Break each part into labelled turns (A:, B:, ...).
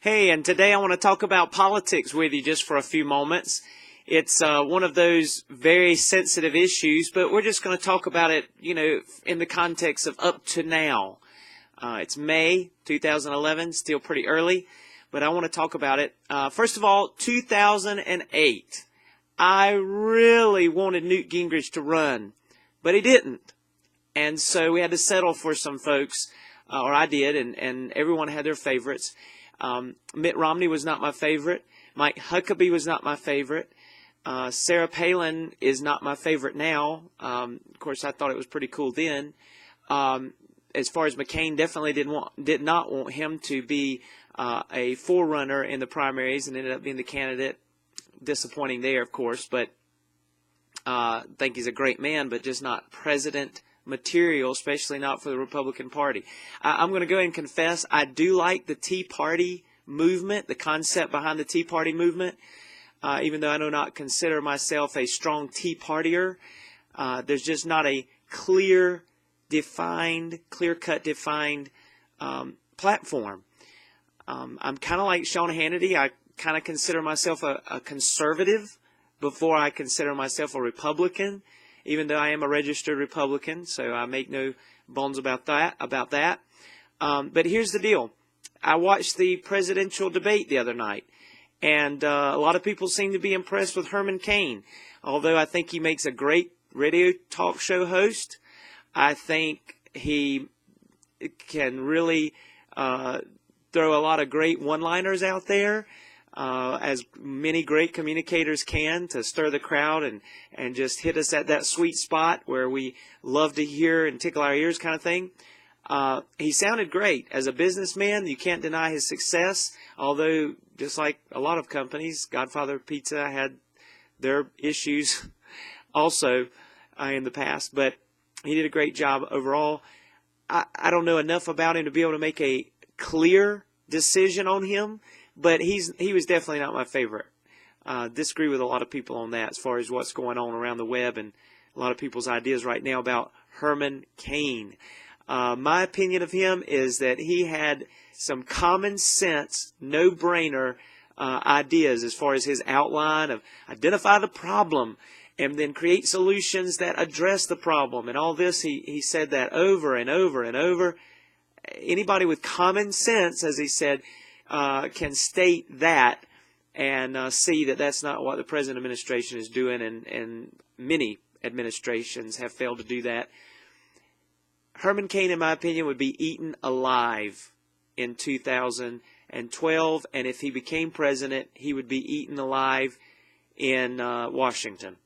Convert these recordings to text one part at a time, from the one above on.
A: Hey, and today I want to talk about politics with you just for a few moments. It's one of those very sensitive issues, but we're just going to talk about it, in the context of up to now. It's May 2011, still pretty early, but I want to talk about it. First of all, 2008. I really wanted Newt Gingrich to run, but he didn't. And so we had to settle for some folks, or I did, and everyone had their favorites. Mitt Romney was not my favorite. Mike Huckabee was not my favorite. Sarah Palin is not my favorite now. Of course, I thought it was pretty cool then. As far as McCain, definitely did not want him to be a forerunner in the primaries and ended up being the candidate. Disappointing there, of course, but I think he's a great man, but just not president material, especially not for the Republican Party. I'm going to go ahead and confess I do like the Tea Party movement, the concept behind the Tea Party movement, even though I do not consider myself a strong Tea Partier. There's just not a clear-cut defined platform. I'm kind of like Sean Hannity. I kind of consider myself a conservative before I consider myself a Republican, even though I am a registered Republican, so I make no bones about that. But here's the deal. I watched the presidential debate the other night, and a lot of people seem to be impressed with Herman Cain. Although I think he makes a great radio talk show host, I think he can really throw a lot of great one-liners out there, as many great communicators can, to stir the crowd and just hit us at that sweet spot where we love to hear and tickle our ears kind of thing. He sounded great. As a businessman, you can't deny his success, although just like a lot of companies, Godfather Pizza had their issues also in the past, but he did a great job overall. I don't know enough about him to be able to make a clear decision on him, but he was definitely not my favorite. Disagree with a lot of people on that as far as what's going on around the web and a lot of people's ideas right now about Herman Cain. My opinion of him is that he had some common sense, no-brainer ideas as far as his outline of identify the problem and then create solutions that address the problem. And all this, he said that over and over and over. Anybody with common sense, as he said, can state that and see that that's not what the present administration is doing, and many administrations have failed to do that. Herman Cain, in my opinion, would be eaten alive in 2012, and if he became president, he would be eaten alive in Washington.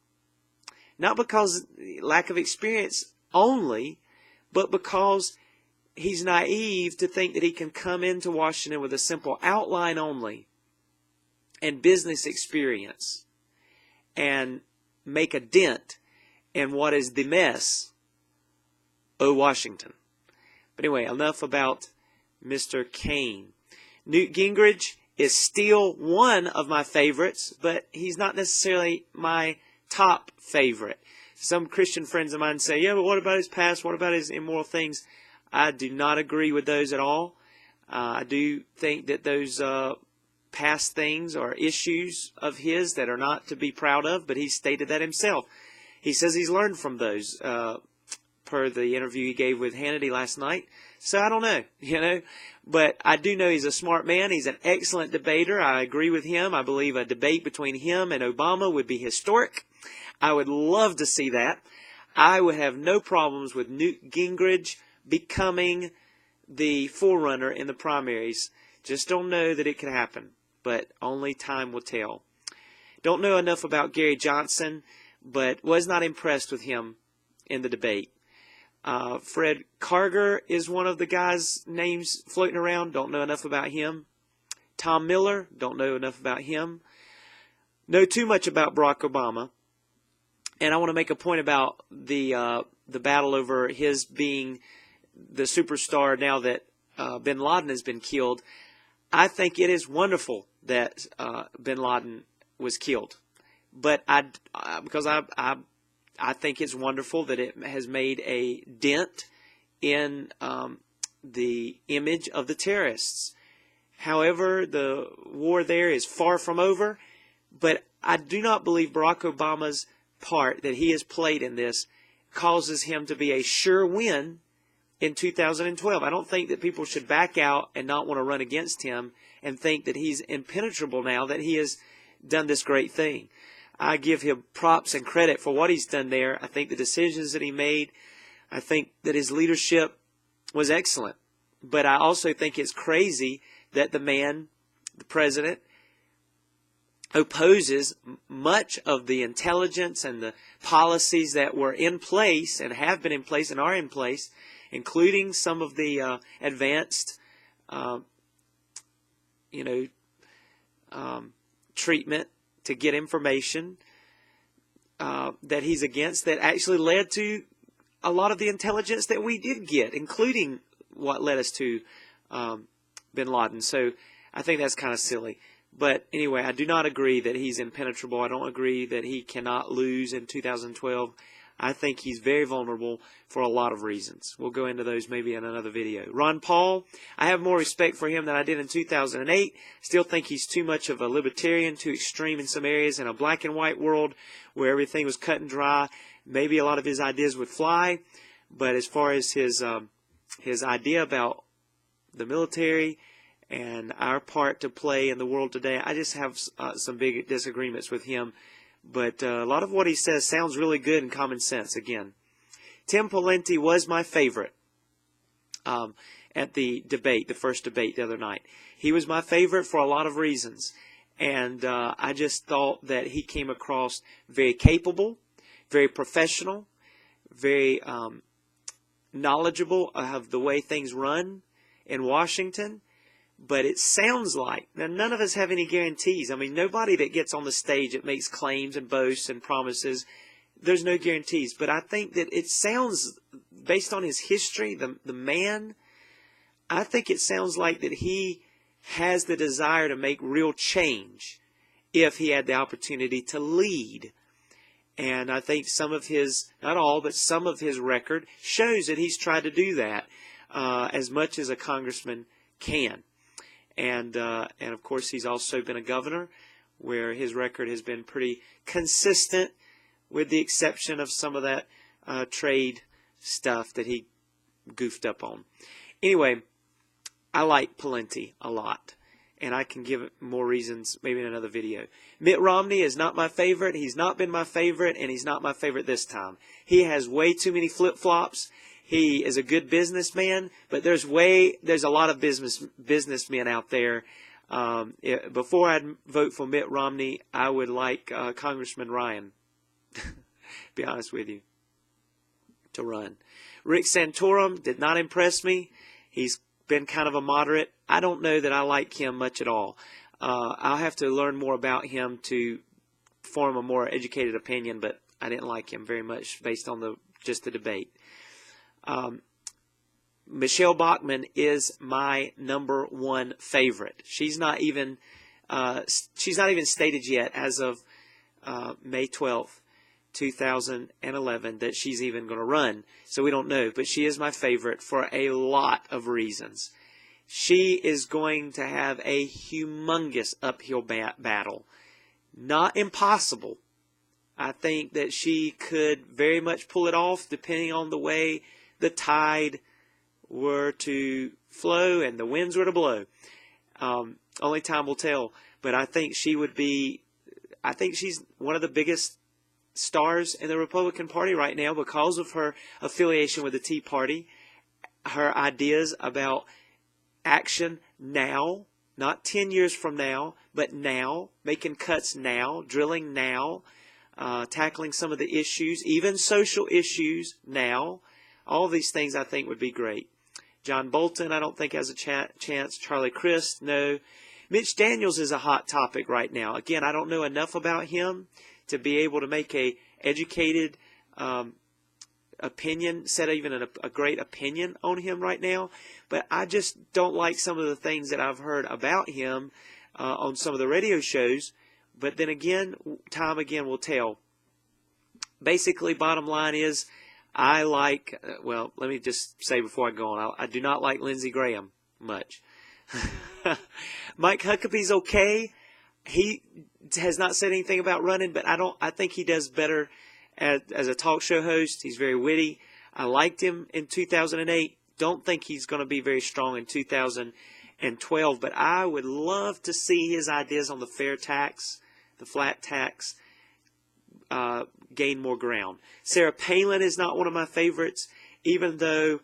A: Not because lack of experience only, but because he's naive to think that he can come into Washington with a simple outline only and business experience and make a dent in what is the mess of Washington. But anyway, enough about Mr. Cain. Newt Gingrich is still one of my favorites, but he's not necessarily my top favorite. Some Christian friends of mine say, yeah, but what about his past? What about his immoral things? I do not agree with those at all. I do think that those past things are issues of his that are not to be proud of, but he stated that himself. He says he's learned from those, per the interview he gave with Hannity last night. So I don't know, but I do know he's a smart man. He's an excellent debater. I agree with him. I believe a debate between him and Obama would be historic. I would love to see that. I would have no problems with Newt Gingrich becoming the forerunner in the primaries. Just don't know that it could happen, but only time will tell. Don't know enough about Gary Johnson, but was not impressed with him in the debate. Fred Karger is one of the guys' names floating around. Don't know enough about him. Tom Miller, don't know enough about him. Know too much about Barack Obama. And I want to make a point about the battle over his being the superstar now that bin Laden has been killed. I think it is wonderful that bin Laden was killed, but because I think it's wonderful that it has made a dent in the image of the terrorists. However, the war there is far from over, but I do not believe Barack Obama's part that he has played in this causes him to be a sure win in 2012. I don't think that people should back out and not want to run against him and think that he's impenetrable now that he has done this great thing. I give him props and credit for what he's done there. I think the decisions that he made, I think that his leadership was excellent. But I also think it's crazy that the man, the president, opposes much of the intelligence and the policies that were in place and have been in place and are in place, including some of the advanced, treatment to get information that he's against, that actually led to a lot of the intelligence that we did get, including what led us to bin Laden. So I think that's kind of silly. But anyway, I do not agree that he's impenetrable. I don't agree that he cannot lose in 2012. I think he's very vulnerable for a lot of reasons. We'll go into those maybe in another video. Ron Paul, I have more respect for him than I did in 2008. Still think he's too much of a libertarian, too extreme in some areas. In a black and white world where everything was cut and dry, maybe a lot of his ideas would fly. But as far as his idea about the military and our part to play in the world today, I just have some big disagreements with him. But a lot of what he says sounds really good and common sense, again. Tim Pawlenty was my favorite at the debate, the first debate the other night. He was my favorite for a lot of reasons. And I just thought that he came across very capable, very professional, very knowledgeable of the way things run in Washington. But it sounds like, now none of us have any guarantees. I mean, nobody that gets on the stage that makes claims and boasts and promises, there's no guarantees. But I think that it sounds, based on his history, the man, I think it sounds like that he has the desire to make real change if he had the opportunity to lead. And I think some of his, not all, but some of his record shows that he's tried to do that as much as a congressman can. And of course, he's also been a governor where his record has been pretty consistent, with the exception of some of that trade stuff that he goofed up on. Anyway, I like Pawlenty a lot, and I can give more reasons maybe in another video. Mitt Romney is not my favorite. He's not been my favorite, and he's not my favorite this time. He has way too many flip-flops. He is a good businessman, but there's a lot of businessmen out there. Before I'd vote for Mitt Romney, I would like Congressman Ryan, be honest with you, to run. Rick Santorum did not impress me. He's been kind of a moderate. I don't know that I like him much at all. I'll have to learn more about him to form a more educated opinion, but I didn't like him very much based on just the debate. Michele Bachmann is my #1 favorite. She's not even stated yet as of May 12th, 2011 that she's even going to run. So we don't know, but she is my favorite for a lot of reasons. She is going to have a humongous uphill battle. Not impossible. I think that she could very much pull it off depending on the way the tide were to flow and the winds were to blow. Only time will tell. But I think she's one of the biggest stars in the Republican Party right now because of her affiliation with the Tea Party, her ideas about action now, not 10 years from now, but now, making cuts now, drilling now, tackling some of the issues, even social issues now. All these things I think would be great. John Bolton, I don't think has a chance. Charlie Crist, no. Mitch Daniels is a hot topic right now. Again, I don't know enough about him to be able to make a educated opinion, set even a great opinion on him right now. But I just don't like some of the things that I've heard about him on some of the radio shows. But then again, time again will tell. Basically, bottom line is, I like, well, let me just say before I go on, I do not like Lindsey Graham much. Mike Huckabee's okay. He has not said anything about running, but I think he does better as a talk show host. He's very witty. I liked him in 2008. Don't think he's going to be very strong in 2012, but I would love to see his ideas on the fair tax, the flat tax, gain more ground. Sarah Palin is not one of my favorites, even though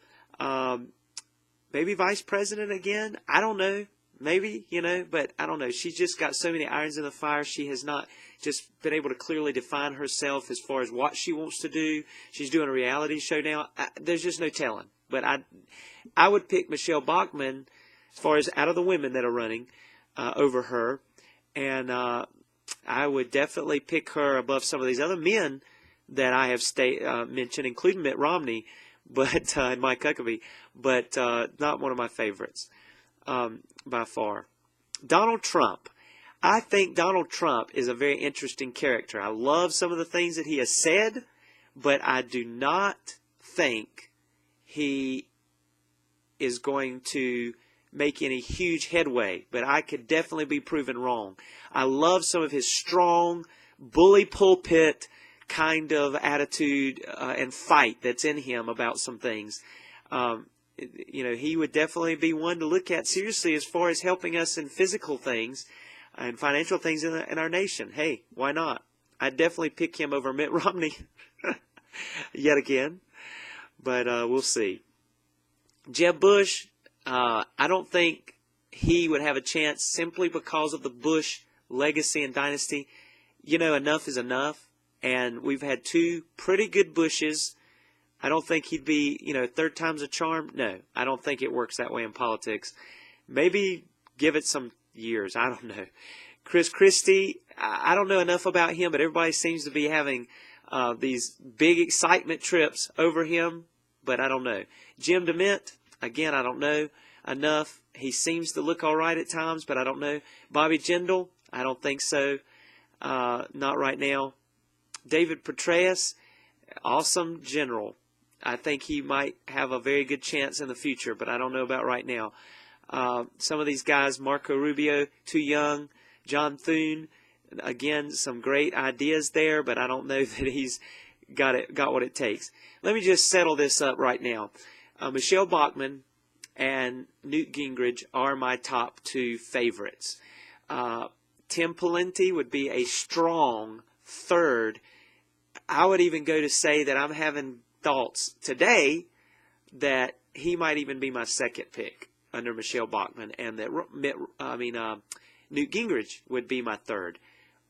A: maybe vice president again. I don't know. Maybe, but I don't know. She's just got so many irons in the fire. She has not just been able to clearly define herself as far as what she wants to do. She's doing a reality show now. There's just no telling. But I would pick Michele Bachmann as far as out of the women that are running over her. And I would definitely pick her above some of these other men that I have mentioned, including Mitt Romney, but and Mike Huckabee, but not one of my favorites by far. Donald Trump. I think Donald Trump is a very interesting character. I love some of the things that he has said, but I do not think he is going to make any huge headway, but I could definitely be proven wrong. I love some of his strong, bully pulpit kind of attitude and fight that's in him about some things. He would definitely be one to look at seriously as far as helping us in physical things and financial things in our nation. Hey, why not? I'd definitely pick him over Mitt Romney yet again, but we'll see. Jeb Bush, I don't think he would have a chance simply because of the Bush legacy and dynasty. Enough is enough, and we've had two pretty good Bushes. I don't think he'd be, third time's a charm. No, I don't think it works that way in politics. Maybe give it some years. I don't know. Chris Christie, I don't know enough about him, but everybody seems to be having these big excitement trips over him, but I don't know. Jim DeMint, again, I don't know enough. He seems to look all right at times, but I don't know. Bobby Jindal, I don't think so. Not right now. David Petraeus, awesome general. I think he might have a very good chance in the future, but I don't know about right now. Some of these guys, Marco Rubio, too young. John Thune, again, some great ideas there, but I don't know that he's got what it takes. Let me just settle this up right now. Michele Bachmann and Newt Gingrich are my top two favorites. Tim Pawlenty would be a strong third. I would even go to say that I'm having thoughts today that he might even be my second pick under Michele Bachmann, and that Newt Gingrich would be my third.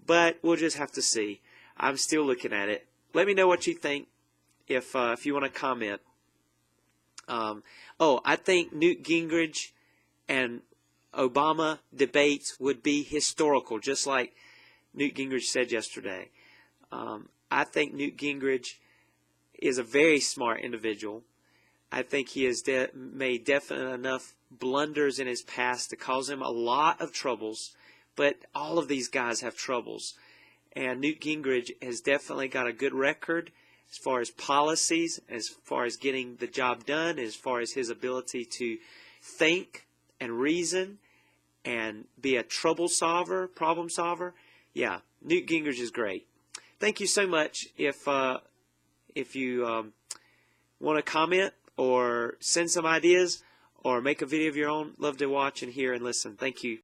A: But we'll just have to see. I'm still looking at it. Let me know what you think if you want to comment. I think Newt Gingrich and Obama debates would be historical, just like Newt Gingrich said yesterday. I think Newt Gingrich is a very smart individual. I think he has made definite enough blunders in his past to cause him a lot of troubles, but all of these guys have troubles. And Newt Gingrich has definitely got a good record as far as policies, as far as getting the job done, as far as his ability to think and reason and be a problem solver. Yeah, Newt Gingrich is great. Thank you so much. If you want to comment or send some ideas or make a video of your own, love to watch and hear and listen. Thank you.